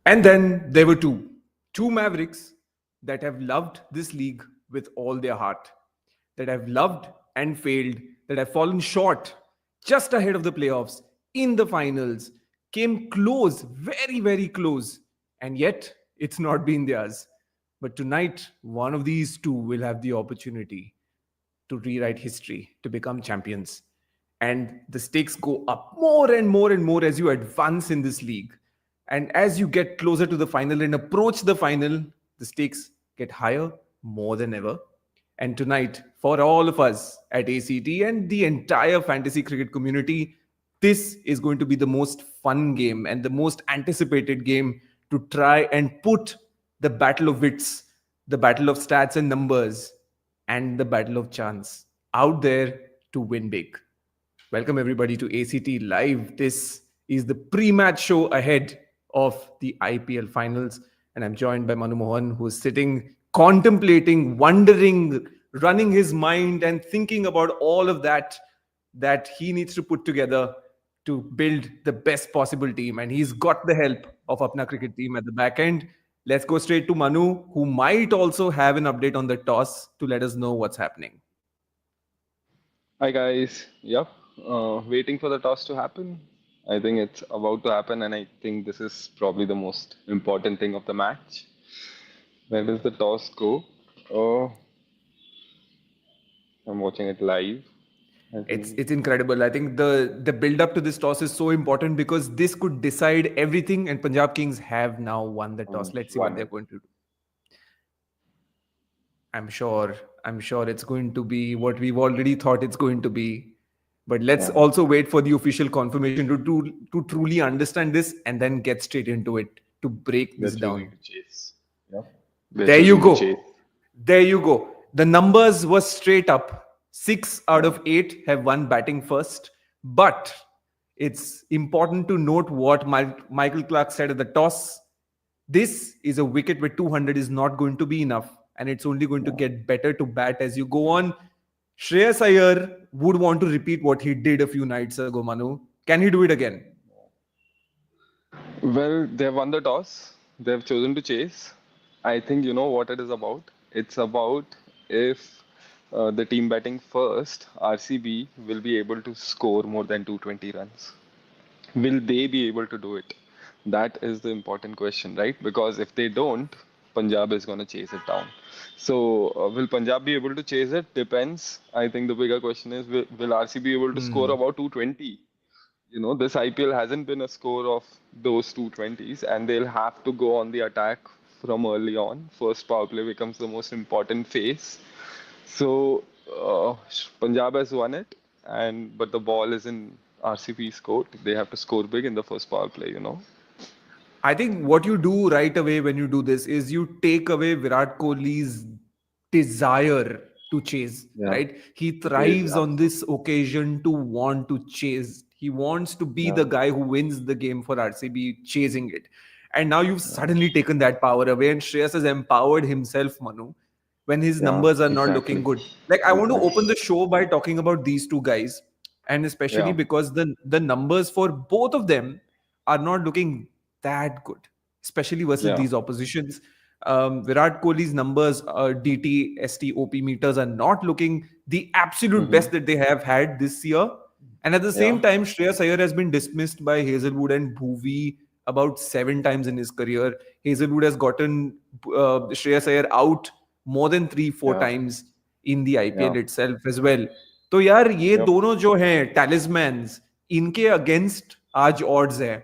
And then there were two Mavericks that have loved this league with all their heart, that have loved and failed, that have fallen short just ahead of the playoffs, in the finals, came close, very, very close, and yet it's not been theirs. But tonight, one of these two will have the opportunity to rewrite history, to become champions. And the stakes go up more and more and more as you advance in this league. And as you get closer to the final and approach the final, the stakes get higher more than ever. And tonight, for all of us at ACT and the entire fantasy cricket community, this is going to be the most fun game and the most anticipated game to try and put the battle of wits, the battle of stats and numbers, and the battle of chance out there to win big. Welcome everybody to ACT Live. This is the pre-match show ahead of the IPL finals, and I'm joined by Manu Mohan, who's sitting, contemplating, wondering, running his mind, and thinking about all of that he needs to put together to build the best possible team. And he's got the help of Apna cricket team at the back end. Let's go straight to Manu, who might also have an update on the toss to let us know what's happening. Hi guys. Yep. Waiting for the toss to happen. I think it's about to happen, and I think this is probably the most important thing of the match. Where does the toss go? Oh, I'm watching it live. I think. It's incredible. I think the build up to this toss is so important because this could decide everything. And Punjab Kings have now won the toss. Let's see what Won they're it. going to do. I'm sure. I'm sure it's going to be what we've already thought it's going to be. But let's Yeah. also wait for the official confirmation to truly understand this and then get straight into it to break They're this choosing down. to chase. Yep. They're There you choosing to chase. go. There you go. The numbers were straight up. 6 out of 8 have won batting first. But it's important to note what Michael Clark said at the toss. This is a wicket with 200 is not going to be enough. And it's only going to Yeah. get better to bat as you go on. Shreyas Iyer would want to repeat what he did a few nights ago, Manu. Can he do it again? Well, they've won the toss. They've chosen to chase. I think you know what it is about. It's about if the team batting first, RCB will be able to score more than 220 runs. Will they be able to do it? That is the important question, right? Because if they don't, Punjab is going to chase it down. So, will Punjab be able to chase it? Depends. I think the bigger question is will RCB be able to score Hmm. about 220? This IPL hasn't been a score of those 220s, and they'll have to go on the attack from early on. First power play becomes the most important phase. So Punjab has won it, and but the ball is in RCB's court. They have to score big in the first power play. I think what you do right away when you do this is you take away Virat Kohli's desire to chase, Yeah, right? He to chase, thrives on this absolutely. occasion to want to chase. He wants to be Yeah, the guy who wins the game for RCB, chasing it. And now you've yeah, suddenly taken that power away, and Shreyas has empowered himself, Manu, when his yeah, numbers are not looking exactly, good. Like, I want to open exactly. the show by talking about these two guys, and especially Yeah. because the numbers for both of them are not looking that good, especially versus Yeah. these oppositions. Virat Kohli's numbers, DT, ST, OP meters are not looking the absolute Mm-hmm. best that they have had this year. And at the Yeah. same time, Shreyas Iyer has been dismissed by Hazelwood and Bhuvi about 7 times in his career. Hazelwood has gotten Shreyas Iyer out more than 3 4 Yeah. times in the Yeah. IPL itself as well. तो यार ये Yep. दोनों जो हैं talismans, इनके against आज odds है.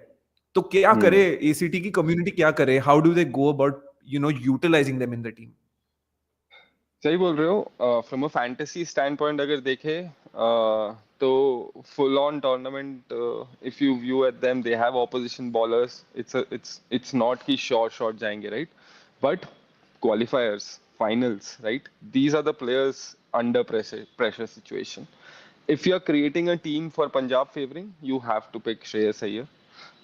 तो क्या करे Hmm. एसीटी की कम्युनिटी, क्या करे? How do they go about utilizing them in the team? सही बोल रहे हो from a fantasy stand point अगर देखें तो full on tournament if you view at them they have opposition bowlers it's not कि शॉर्ट शॉर्ट जाएंगे right but qualifiers finals right these are the players under pressure situation if you're creating a team for Punjab favoring, you have to pick Shreyas Iyer.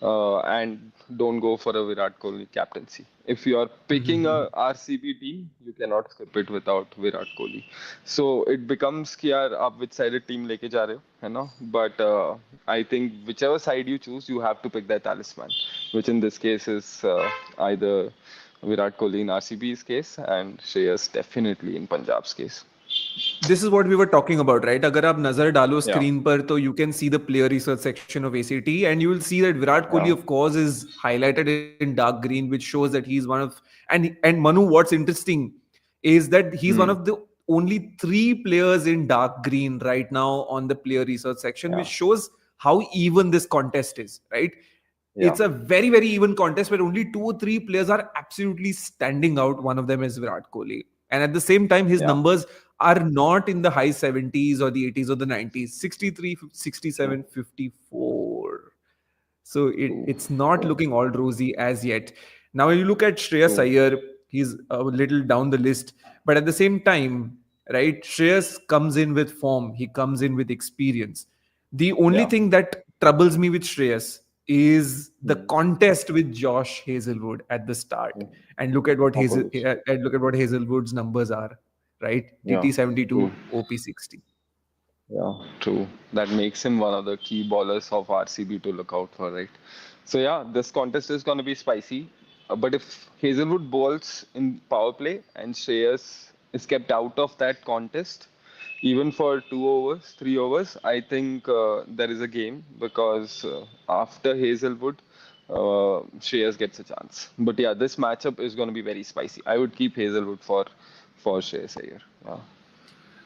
and don't go for a Virat Kohli captaincy. If you are picking a RCB team, you cannot skip it without Virat Kohli. So it becomes कि यार आप which side team लेके जा रहे हो, है ना? But I think whichever side you choose, you have to pick that talisman, which in this case is either Virat Kohli in RCB's case and Shreyas definitely in Punjab's case. This is what we were talking about, right? अगर आप नजर डालो Yeah, screen पर तो you can see the player research section of ACT and you will see that Virat Kohli yeah, of course is highlighted in dark green, which shows that he's one of, and Manu, what's interesting is that he's one hmm, of the only three players in dark green right now on the player research section, yeah, which shows how even this contest is, right? yeah, It's a very, very even contest where only two or three players are absolutely standing out. One of them is Virat Kohli. And at the same time, his yeah. numbers are not in the high 70s or the 80s or the 90s. 63, True, 67, 54. So true, it's not true, looking all rosy as yet. Now, when you look at Shreyas true. Iyer, he's a little down the list. But at the same time, right, Shreyas comes in with form, he comes in with experience. The only Yeah. thing that troubles me with Shreyas is the Hmm. contest with Josh Hazelwood at the start. Hmm. And look at what Opposite. Hazelwood's numbers are, right? Yeah, TT 72, true. OP 60. Yeah, true. That makes him one of the key ballers of RCB to look out for, right? So yeah, this contest is going to be spicy. But if Hazelwood bowls in power play and Shreyas is kept out of that contest, even for 2 overs, 3 overs, I think there is a game because after Hazelwood, Shreyas gets a chance. But yeah, this matchup is going to be very spicy. I would keep Hazelwood for Shreyas Iyer. Yeah.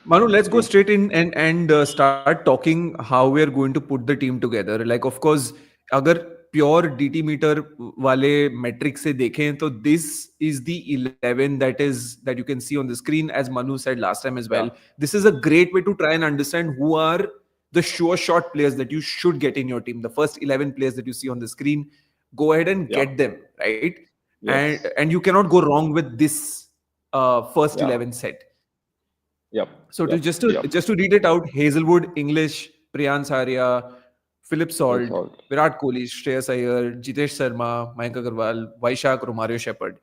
Manu, let's go True. straight in and start talking how we are going to put the team together. Like, of course, अगर pure DT meter वाले metrics से देखें तो this is the 11 that you can see on the screen, as Manu said last time as well. Yeah. This is a great way to try and understand who are the sure shot players that you should get in your team. The first 11 players that you see on the screen, go ahead and Yeah. get them, right? And Yes. and you cannot go wrong with this first Yeah. 11 set. Yep. So to Yep. just to Yep. just to read it out: Hazelwood, English, Priyan Saria, Philip That's Salt, all. Virat Kohli, Shreyas Iyer, Jitesh Sharma, Mayank Agarwal, Vaishak, Romario Shepherd,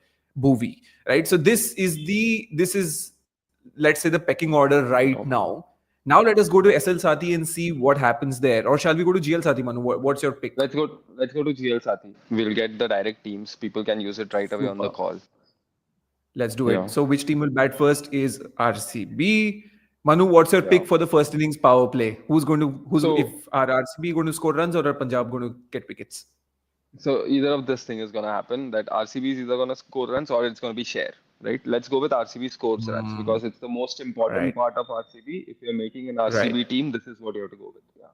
Bhuvi. Right. So this is let's say the pecking order right Yep. now. Now let us go to SL Sati and see what happens there. Or shall we go to GL Sati, Manu? What's your pick? Let's go. Let's go to GL Sati. We'll get the direct teams. People can use it right away on the Super. call. Let's do Yeah. it. So, which team will bat first is RCB. Manu, what's your Yeah. pick for the first innings power play? Who's So, if are RCB going to score runs or are Punjab going to get wickets? so either of this thing is gonna happen. That RCB is either gonna score runs or it's gonna be share. Right. Let's go with RCB scores runs Hmm. because it's the most important Right, part of RCB. If you're making an right. RCB team, this is what you have to go with. Yeah.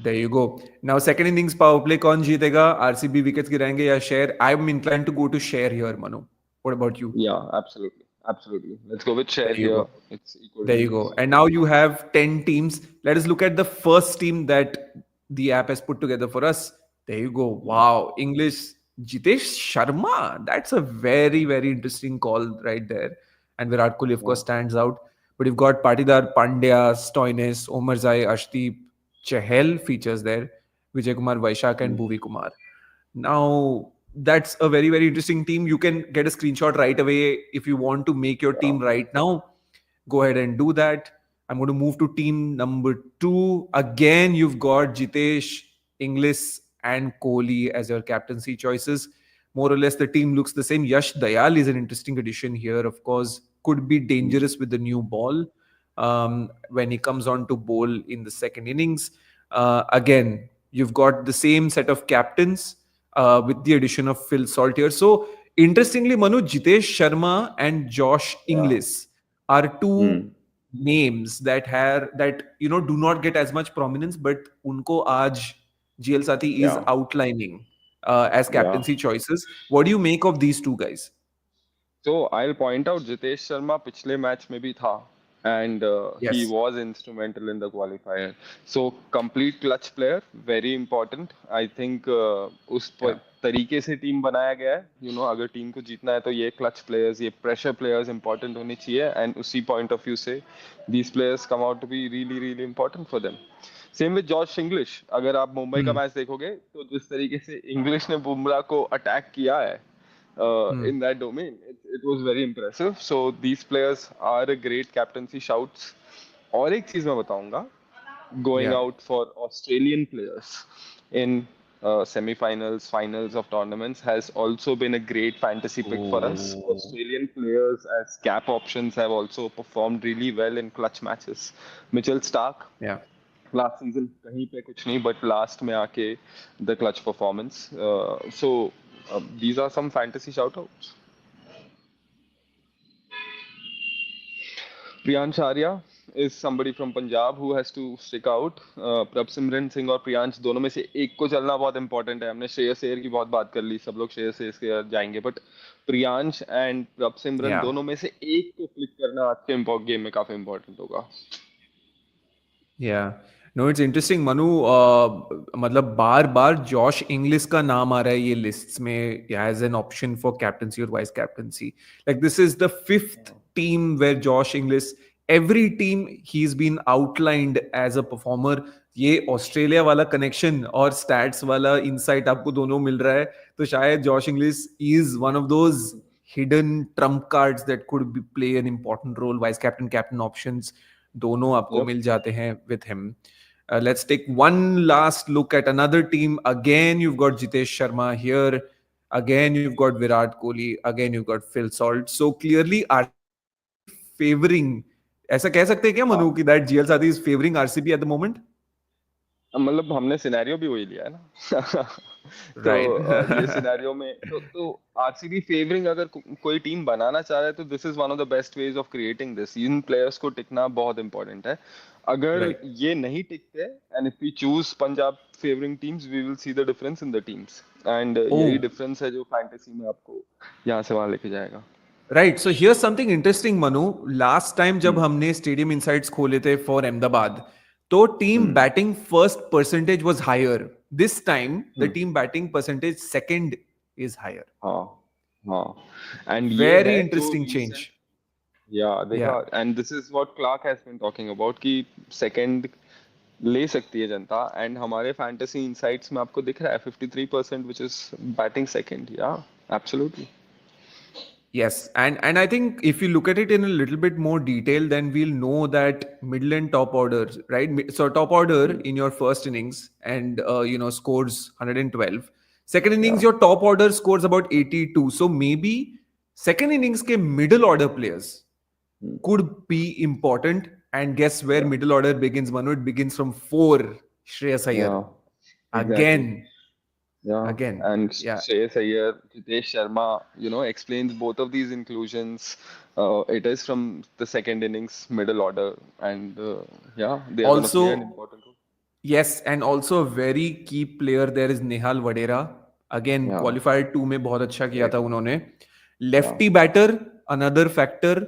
There you go. Now, second innings power play, कौन जीतेगा? RCB wickets गिराएंगे या share? I'm inclined to go to share here, Manu. What about you? Yeah. Absolutely. Absolutely. Let's go with share There you here. go. It's equal There you innings. go. And now you have 10 teams. Let us look at the first team that the app has put together for us. There you go. Yeah. Wow. English Jitesh Sharma. That's a very, very interesting call right there. And Virat Kohli, of Yeah. course, stands out. But you've got Patidar, Pandya, Stoinis, Omarzai, Ashdeep, Chahel features there. Vijay Kumar, Vaishak, and Mm. Bhuvi Kumar. Now, that's a very, very interesting team. You can get a screenshot right away if you want to make your Yeah. team right now. Go ahead and do that. I'm going to move to team number 2. Again, you've got Jitesh, Inglis, and Kohli as your captaincy choices. More or less, the team looks the same. Yash Dayal is an interesting addition here, of course. Could be Mm. dangerous with the new ball when he comes on to bowl in the second innings. Again, you've got the same set of captains with the addition of Phil Salt here. So, interestingly, Manu, Jitesh Sharma and Josh Yeah. Inglis are two Mm. names that do not get as much prominence, but unko aaj GL Sati is Yeah. outlining as Yeah. captaincy choices. What do you make of these two guys? So I'll point out Jitesh Sharma पिछले match में भी था and he Yes. was instrumental in the qualifier. So complete clutch player, very important. I think Yeah. तरीके से team बनाया गया है. अगर टीम को जीतना है तो ये clutch players, ये pressure players important होने चाहिए and उसी point of view से these players come out to be really really important for them. Same with Josh Inglis. अगर आप मुंबई का Hmm. मैच देखोगे तो जिस तरीके से इंग्लिश ने बुमराह को अटैक किया है Hmm. in that domain, it was very impressive. So these players are a great captaincy shouts. और एक चीज मैं बताऊंगा, going Yeah. out for Australian players in semi-finals, finals of tournaments has also been a great fantasy pick for us. Oh. Australian players as cap options have also performed really well in clutch matches. Mitchell Stark, Yeah. Last season कहीं पे कुछ नहीं, but last में आके the clutch performance. So these are some fantasy shout outs. Priyansh Arya is somebody from Punjab who has to stick out. Prabhsimran Singh और प्रियांश दोनों में से एक को चलना बहुत इंपॉर्टेंट है. हमने श्रेयस अय्यर की बहुत बात कर ली, सब लोग श्रेयस अय्यर के जाएंगे, but Priyansh and Prabhsimran Yeah. दोनों में से एक को क्लिक करना आज के गेम में काफी इंपॉर्टेंट होगा. Yeah. No, it's interesting, Manu. मतलब बार बार जॉश इंग्लिश का नाम आ रहा है ये लिस्ट्स में as an option for captaincy और vice captaincy. Like this is the fifth team where Josh Inglis, every team he is been outlined as a performer. ये Australia वाला कनेक्शन और स्टैट्स वाला इनसाइट आपको दोनों मिल रहा है, तो शायद Josh Inglis is one of those hidden trump cards that could play an important role. Vice captain, captain options, दोनों आपको Yep. मिल जाते हैं with him. Let's take one last look at another team. Again, you've got Jitesh Sharma here. Again, you've got Virat Kohli. Again, you've got Phil Salt. So clearly, RCB favoring. ऐसा कह सकते हैं क्या मनु कि that GL Sadi is favoring RCB at the moment? मतलब हमने scenario भी वही लिया है ना. तो Right. ये सिनेरियो में तो आरसीबी फेवरिंग अगर कोई टीम बनाना चाह रहा है तो this is one of the best ways of creating this. In players को टिकना बहुत इंपॉर्टेंट है. अगर Right. ये नहीं टिकते and if we choose Punjab favouring teams we will see the difference in the teams. And यही Oh. डिफरेंस है जो फैंटेसी में आपको यहाँ से वहां लेके जाएगा. Right, so here's something interesting Manu. Last time जब हम्म. हमने स्टेडियम इनसाइट्स खोले थे फॉर अहमदाबाद, तो team hmm. Batting first percentage was higher. This time the hmm. Team batting percentage second is higher. हाँ. हाँ. एंड ये वेरी है जो इंटरेस्टिंग चेंज. रिसेंट. या देखा, या and this is what Clark has been talking about कि second ले सकती है जनता. एंड हमारे फैंटेसी इनसाइट्स में आपको दिख रहा है 53% व्हिच इज बैटिंग सेकंड. या absolutely. yes, and I think if you look at it in a little bit more detail, then we'll know that middle and top orders, right? So top order in your first innings and scores 112. Second innings या. your top order scores about 82. So maybe second innings ke middle order players could be important. And guess where या. middle order begins, Manu? It begins from 4. Shreyas Iyer. या. Exactly. Again. Yeah, Again. and Yeah. Shreyas Iyer, Jitesh Sharma, explains both of these inclusions. It is from the second innings, middle order, and yeah, they are going to play an Also, important role. yes, and also a very key player there is Nehal Vadera. Again, Yeah, qualified 2 में बहुत अच्छा किया very था good. उन्होंने. Yeah. Lefty batter, another factor.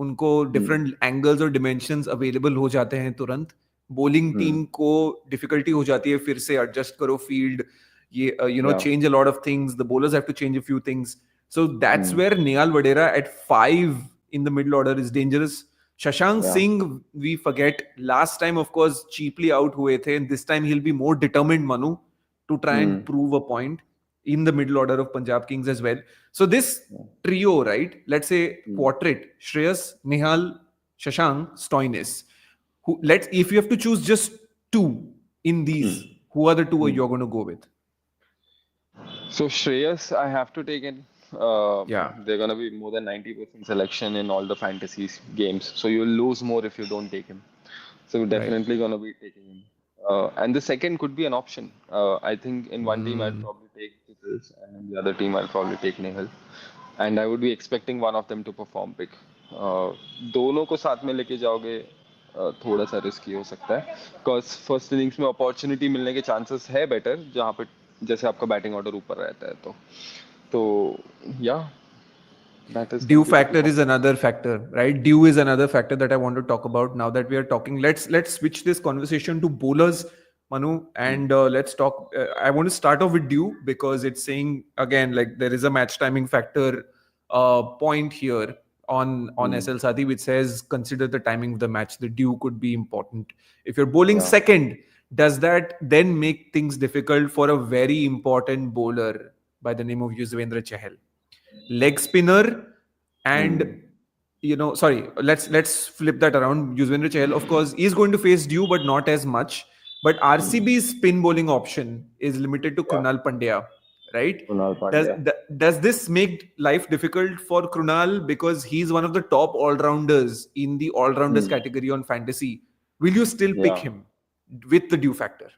उनको Hmm. Different angles और dimensions available हो जाते हैं तुरंत. Bowling Hmm. टीम को डिफिकल्टी हो जाती है फिर से एडजस्ट करो फील्ड. ये Yeah. Change a lot of things. The bowlers have to change a few things. So that's Hmm. where Nehal Vadera at 5 in the middle order is dangerous. Shashank Yeah. Singh, we forget. Last time, of course, cheaply out हुए थे, and this time he'll be more determined, Manu, to try and Hmm. prove a point in the middle order of Punjab Kings as well. So this trio, right? Let's say quartet: Shreyas, Nehal, Shashank, Stoinis. If you have to choose just two in these, who are the two you're going to go with? So Shreyas, I have to take in. Yeah. They're gonna be more than 90% selection in all the fantasy games. So you'll lose more if you don't take him. So we're definitely gonna be taking him. And the second could be an option. I think in one team I'd probably take Chitils, and in the other team I'll probably take Nehal. And I would be expecting one of them to perform big. दोनों को साथ में लेके जाओगे थोड़ा सा risky हो सकता है, बिकॉज फर्स्ट इनिंग्स में अपॉर्चुनिटी मिलने के चांसेस है बेटर जहाँ पे जैसे आपका बैटिंग ऑर्डर ऊपर रहता है. तो या that is Dew going to be the factor two is options. another factor, right? Dew is another factor that I want to talk about now that we are talking. Let's switch this conversation to bowlers, Manu, and let's talk. I want to start off with Dew because it's saying again like there is a match timing factor point here on SL Sadi which says consider the timing of the match. The Dew could be important if you're bowling Yeah. second. does that then make things difficult for a very important bowler by the name of Yuzvendra Chahal? Leg spinner, and Hmm. sorry, let's flip that around. Yuzvendra Chahal, of course, is going to face Dew, but not as much. But RCB's spin bowling option is limited to Yeah. Krunal Pandya, right? Kunal Does Pandya. does this make life difficult for Krunal because he's one of the top all rounders in the all rounders Hmm. category on fantasy? Will you still pick Yeah. him with the Dew factor?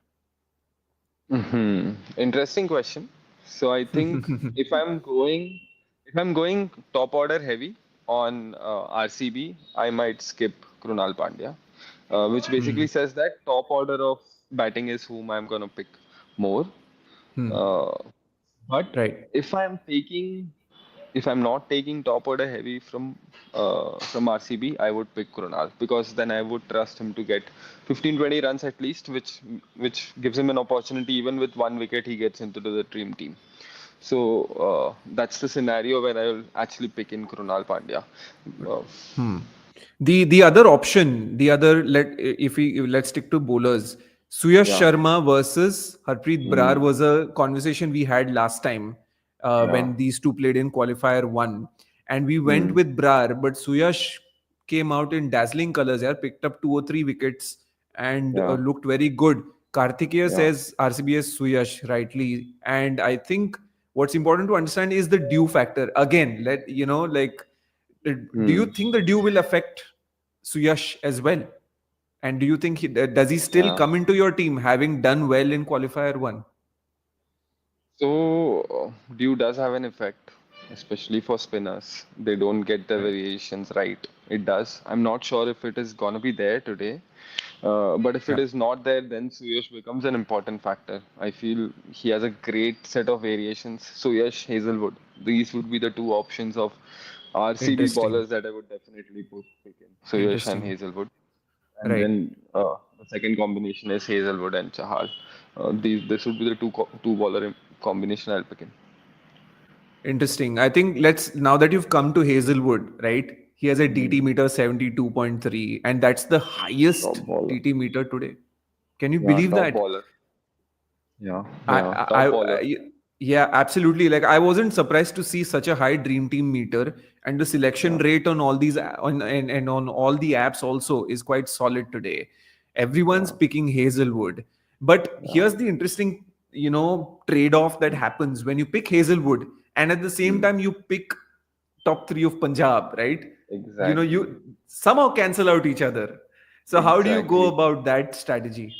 Interesting question. So I think if I'm going, if I'm going top order heavy on RCB, I might skip Krunal Pandya, which basically Hmm. says that top order of batting is whom I'm gonna pick more. Hmm. Uh, but Right. if I'm taking, if I'm not taking top order heavy from RCB, I would pick Krunal because then I would trust him to get 15-20 runs at least, which gives him an opportunity. Even with one wicket, he gets into the dream team. So that's the scenario where I will actually pick in Krunal Pandya. Uh, Hmm. The other option, the other let's stick to bowlers. Suyash yeah. Sharma versus Harpreet Brar Mm, was a conversation we had last time yeah. when these two played in qualifier one, and we went Mm, with Brar, but Suyash came out in dazzling colors. Yeah, picked up 2 or 3 wickets and yeah. looked very good. Karthikeya Yeah. says RCB is Suyash rightly, and I think what's important to understand is the due factor. Again, do you Mm, think the due will affect Suyash as well? And do you think does he still yeah. come into your team having done well in qualifier one? So, dew does have an effect, especially for spinners. They don't get the Right. variations right. It does. I'm not sure if it is gonna be there today, but if it Yeah. is not there, then Suyash becomes an important factor. I feel he has a great set of variations. Suyash, Hazelwood. These would be the two options of RCB Interesting. bowlers that I would definitely pick in. Suyash and Interesting. Hazelwood. And Right. then the second combination is Hazelwood and Chahal. This would be the two bowler combination I'll pick in. Interesting. I think let's now that you've come to Hazelwood, right? He has a DT Hmm. meter 72.3, and that's the highest Top bowler. DT meter today. Can you Yeah, believe top that? bowler. Yeah, I, yeah, top I, bowler. I, yeah, absolutely. Like I wasn't surprised to see such a high dream team meter, and the selection Yeah, rate on all these and on all the apps also is quite solid today. Everyone's yeah, picking Hazelwood, but yeah. here's the interesting, trade-off that happens when you pick Hazelwood, and at the same Hmm. time you pick top three of Punjab, right? Exactly, You somehow cancel out each other. So how do you go exactly. about that strategy?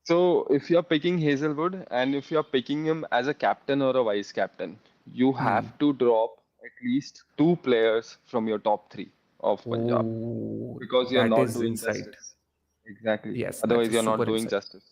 So if you're picking Hazelwood and if you're picking him as a captain or a vice captain, you Hmm. have to drop at least two players from your top three of Punjab Oh, because you're that not is doing insight. justice. Exactly. Yes, that's Otherwise, a you're not super doing insight. justice.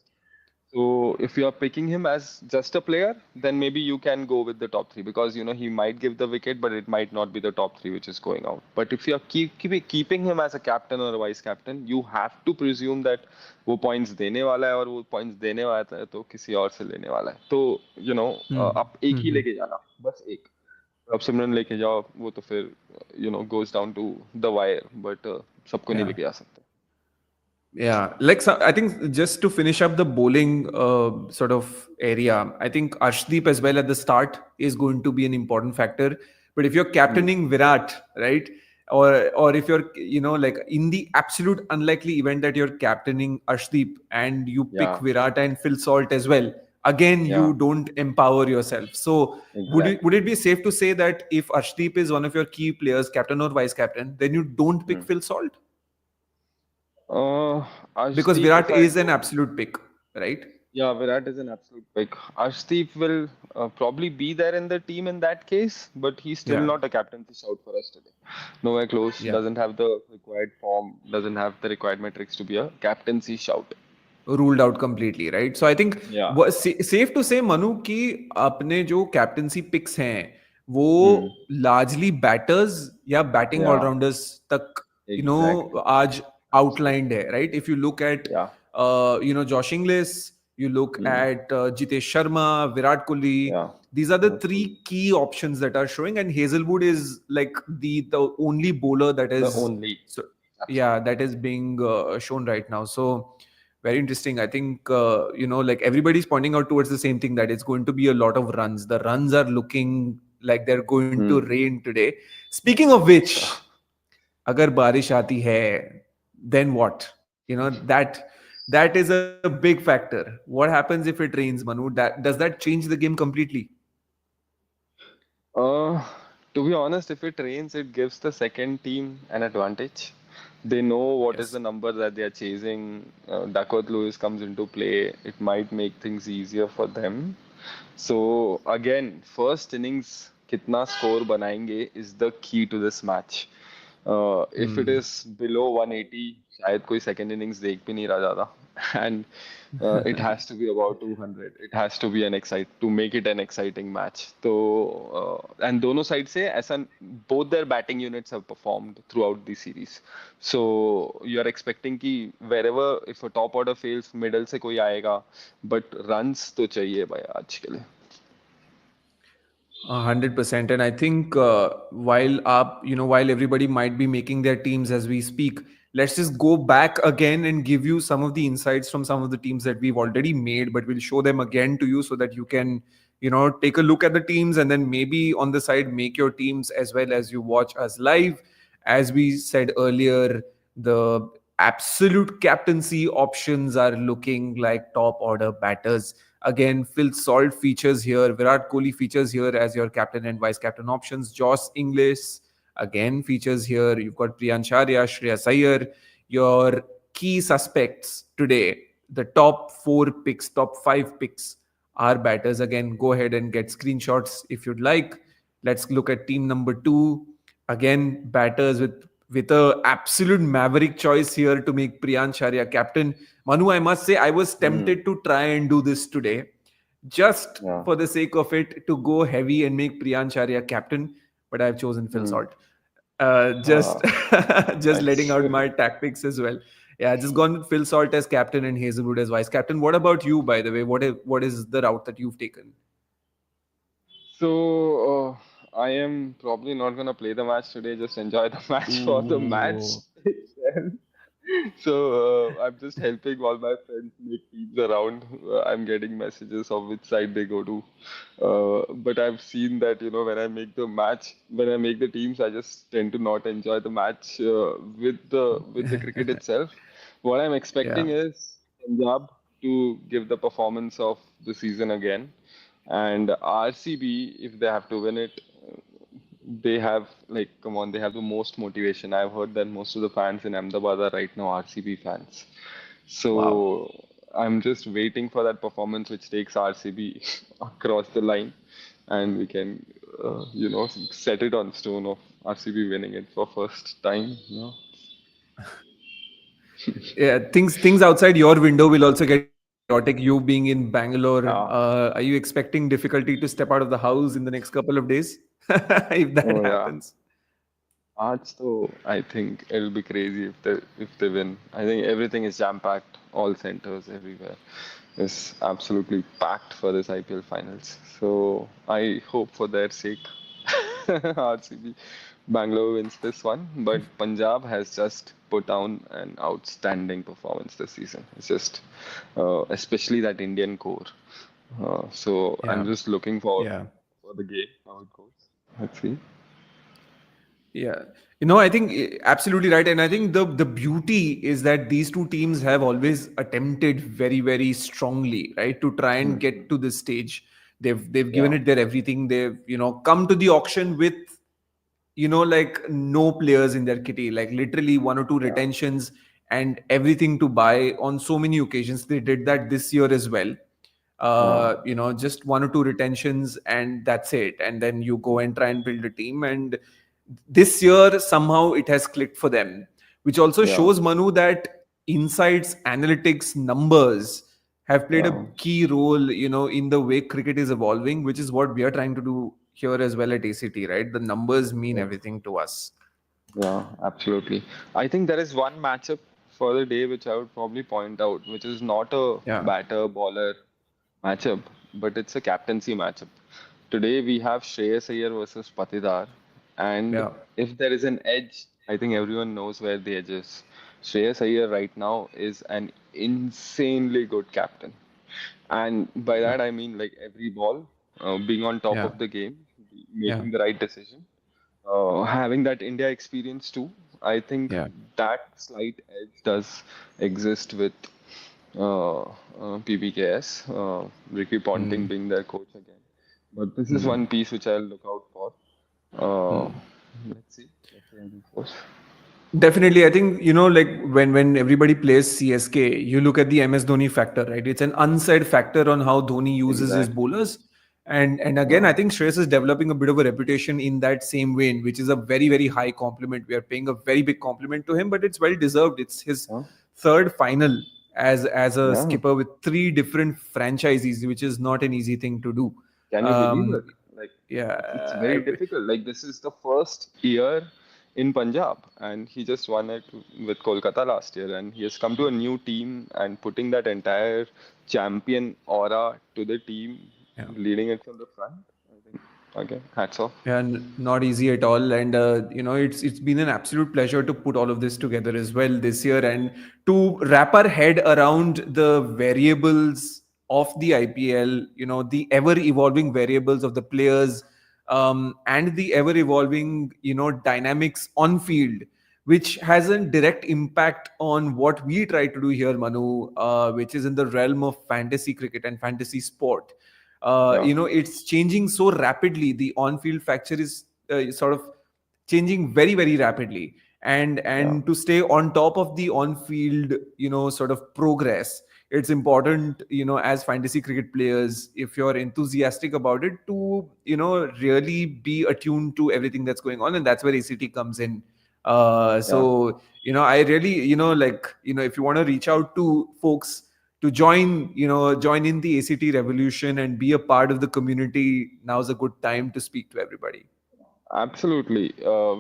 So if you are picking him as just a player, then maybe you can go with the top three because he might give the wicket, but it might not be the top three which is going out. But if you are keeping him as a captain or a vice captain, you have to presume that वो points देने वाला है और वो points देने वाला है तो किसी और से लेने वाला है. तो Hmm. आप एक ही Hmm. लेके जाना बस एक. अब सिमरन लेके जाओ वो तो फिर goes down to the wire, but सबको नहीं Yeah. लेके जा सकते. Yeah, I think just to finish up the bowling sort of area, I think Arshdeep as well at the start is going to be an important factor. But if you're Hmm. captaining Virat, right, or if you're like in the absolute unlikely event that you're captaining Arshdeep and you pick Yeah, Virat and Phil Salt as well, again yeah, you don't empower yourself. So would exactly. it be safe to say that if Arshdeep is one of your key players, captain or vice captain, then you don't pick Hmm. Phil Salt? Because Arshdeep, if Virat I is an go, absolute pick, right? yeah, Virat is an absolute pick. Arshdeep will probably be there in the team in that case, but he's still Yeah, not a captaincy shout for us today. Nowhere close, yeah. doesn't have the required form, doesn't have the required metrics to be a captaincy shout. Ruled out completely, right? So I think Yeah. safe to say Manu कि अपने जो captaincy pics हैं वो Hmm. largely batters या batting Yeah, allrounders तक exactly. आज Absolutely. outlined है, right? If you look at Yeah. Josh Inglis, you look Hmm. at Jitesh Sharma, Virat Kohli, Yeah. these are the three Hopefully. key options that are showing, and Hazelwood is like the only bowler that The is only. so yeah, Absolutely. that is being shown right now. So Very interesting. I think, like everybody's pointing out towards the same thing, that it's going to be a lot of runs. The runs are looking like they're going to Hmm. rain today. Speaking of which, agar barish aati hai, then what? That is a big factor. What happens if it rains, Manu? Does that change the game completely? Uh, to be honest, if it rains, it gives the second team an advantage. They know what is Yes. the number that they are chasing. Duckworth Lewis comes into play. It might make things easier for them. So again, first innings कितना score बनाएंगे is the key to this match. If it Hmm. is below 180, शायद कोई second innings देख भी नहीं रहा ज़्यादा. And it has to be about 200. It has to be an excite to make it an exciting match. So and दोनों side से ऐसा both their batting units have performed throughout the series. So you are expecting कि wherever if a top order fails, middle से कोई आएगा, but runs तो चाहिए भाई आज के लिए. 100%. And I think while everybody might be making their teams as we speak, let's just go back again and give you some of the insights from some of the teams that we've already made, but we'll show them again to you so that you can, take a look at the teams, and then maybe on the side make your teams as well as you watch us live. As we said earlier, the absolute captaincy options are looking like top order batters. Again, Phil Salt features here. Virat Kohli features here as your captain and vice captain options. Josh Inglis again features here. You've got Priyansh Arya, Shreyas Iyer. Your key suspects today, the top four picks, top five picks are batters. Again, go ahead and get screenshots if you'd like. Let's look at team number two. Again, batters with a absolute maverick choice here to make Priyansh Arya captain. Manu, I must say, I was Hmm. tempted to try and do this today, just Yeah. for the sake of it, to go heavy and make Priyansh Arya captain, but I've chosen Phil Hmm. Salt. Just, Ah, just letting nice. out my tactics as well. Yeah, just gone with Phil Salt as captain and Hazelwood as vice captain. What about you, by the way? What is the route that you've taken? So, I am probably not gonna play the match today, just enjoy the match for the match Ooh, itself. So, I'm just helping all my friends make teams around. I'm getting messages of which side they go to. But I've seen that, when I make the teams, I just tend to not enjoy the match with the cricket itself. What I'm yeah. expecting is Punjab to give the performance of the season again. And RCB, if they have to win it, they have like, come on, they have the most motivation. I've heard that most of the fans in Ahmedabad are right now RCB fans. Wow. So I'm just waiting for that performance which takes RCB across the line, and we can, set it on stone of RCB winning it for first time. Yeah, things outside your window will also get chaotic. You being in Bangalore, Yeah. are you expecting difficulty to step out of the house in the next couple of days if that Oh yeah. happens? Arch though, I think it'll be crazy if they win. I think everything is jam packed, all centers everywhere is absolutely packed for this IPL finals. So I hope for their sake, RCB Bangalore wins this one. But Punjab has just put down an outstanding performance this season. It's just, especially that Indian core. So I'm Yeah, just looking forward yeah. for the game, how it goes. Let's see. Yeah, I think absolutely right, and I think the beauty is that these two teams have always attempted very very strongly, right, to try and get Mhm. to this stage. They've given Yeah. it their everything. They've come to the auction with like no players in their kitty, like literally one or two Yeah. retentions and everything to buy on so many occasions. They did that this year as well. Yeah. Just one or two retentions and that's it. And then you go and try and build a team. And this year, somehow it has clicked for them, which also Yeah. shows, Manu, that insights, analytics, numbers have played a Yeah. key role, in the way cricket is evolving, which is what we are trying to do here as well at ACT, right? The numbers mean Yeah. everything to us. Yeah, absolutely. I think there is one matchup for the day which I would probably point out, which is not a Yeah. batter bowler matchup, but it's a captaincy matchup. Today we have Shreyas Iyer versus Patidar, and Yeah. if there is an edge, I think everyone knows where the edge is. Shreyas Iyer right now is an insanely good captain. And by Yeah. that I mean like every ball, being on top Yeah. of the game, Yeah. making the right decision, having that India experience too. I think Yeah. that slight edge does exist with PBKS, Ricky Ponting Mm. being their coach again. But this is Mm. one piece which I'll look out for. Uh, Mm. let's see. Let's see how this goes. Definitely, I think like when everybody plays CSK, you look at the MS Dhoni factor, right? It's an unsaid factor on how Dhoni uses his Exactly. bowlers, and again, Yeah. I think Shreyas is developing a bit of a reputation in that same vein, which is a very high compliment. We are paying a very big compliment to him, but it's well deserved. It's his Huh? third final as a Yeah. skipper with three different franchises, which is not an easy thing to do. Can you believe Um, it? Like, it's yeah, very difficult. Like, this is the first year in Punjab, and he just won it with Kolkata last year, and he has come to a new team and putting that entire champion aura to the team, yeah. leading it from the front. I think, okay, hats off. Yeah, not easy at all. And it's been an absolute pleasure to put all of this together as well this year, and to wrap our head around the variables of the IPL. The ever evolving variables of the players, and the ever evolving dynamics on field, which has a direct impact on what we try to do here, Manu, which is in the realm of fantasy cricket and fantasy sport. Yeah, It's changing so rapidly. The on-field factor is sort of changing very rapidly, and yeah, and to stay on top of the on-field sort of progress, it's important, as fantasy cricket players, if you're enthusiastic about it, to really be attuned to everything that's going on, and that's where ACT comes in. yeah. So I really, if you want to reach out to folks to join in the ACT revolution and be a part of the community, now's a good time to speak to everybody. Absolutely.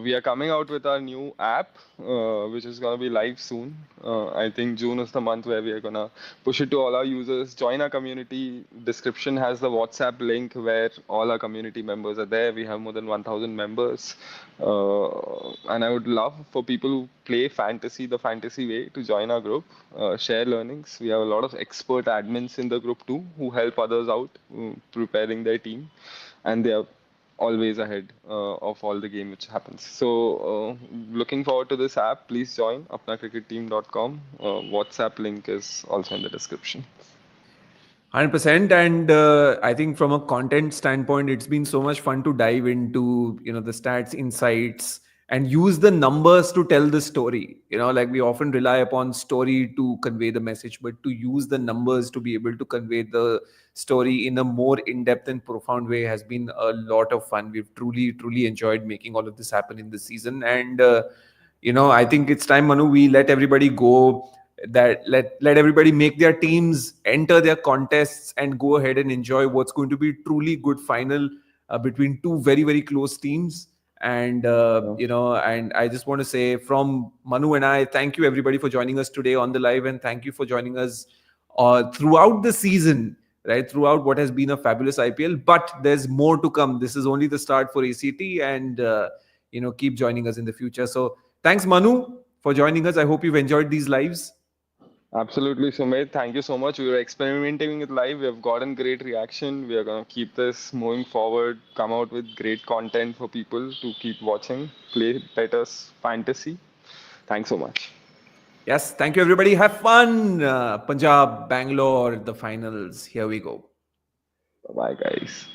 We are coming out with our new app, which is going to be live soon. I think June is the month where we are going to push it to all our users. Join our community. Description has the WhatsApp link where all our community members are there. We have more than 1,000 members. And I would love for people who play fantasy the fantasy way to join our group, share learnings. We have a lot of expert admins in the group too who help others out preparing their team. And they are always ahead of all the game which happens. So, looking forward to this app. Please join apnacricketteam.com. WhatsApp link is also in the description. 100%. And I think from a content standpoint, it's been so much fun to dive into the stats, insights, and use the numbers to tell the story. Like we often rely upon story to convey the message, but to use the numbers to be able to convey the story in a more in-depth and profound way has been a lot of fun. We've truly enjoyed making all of this happen in this season. And I think it's time, Manu, we let everybody go, that let everybody make their teams, enter their contests, and go ahead and enjoy what's going to be truly good final between two very close teams. And Yeah. and I just want to say, from Manu and I, thank you everybody for joining us today on the live, and thank you for joining us throughout the season, right, throughout what has been a fabulous IPL. But there's more to come. This is only the start for ACT, and keep joining us in the future. So thanks, Manu, for joining us. I hope you've enjoyed these lives. Absolutely, Sumedh. Thank you so much. We were experimenting with live. We have gotten great reaction. We are going to keep this moving forward, come out with great content for people to keep watching, play better fantasy. Thanks so much. Yes, thank you, everybody. Have fun. Punjab, Bangalore, the finals. Here we go. Bye bye, guys.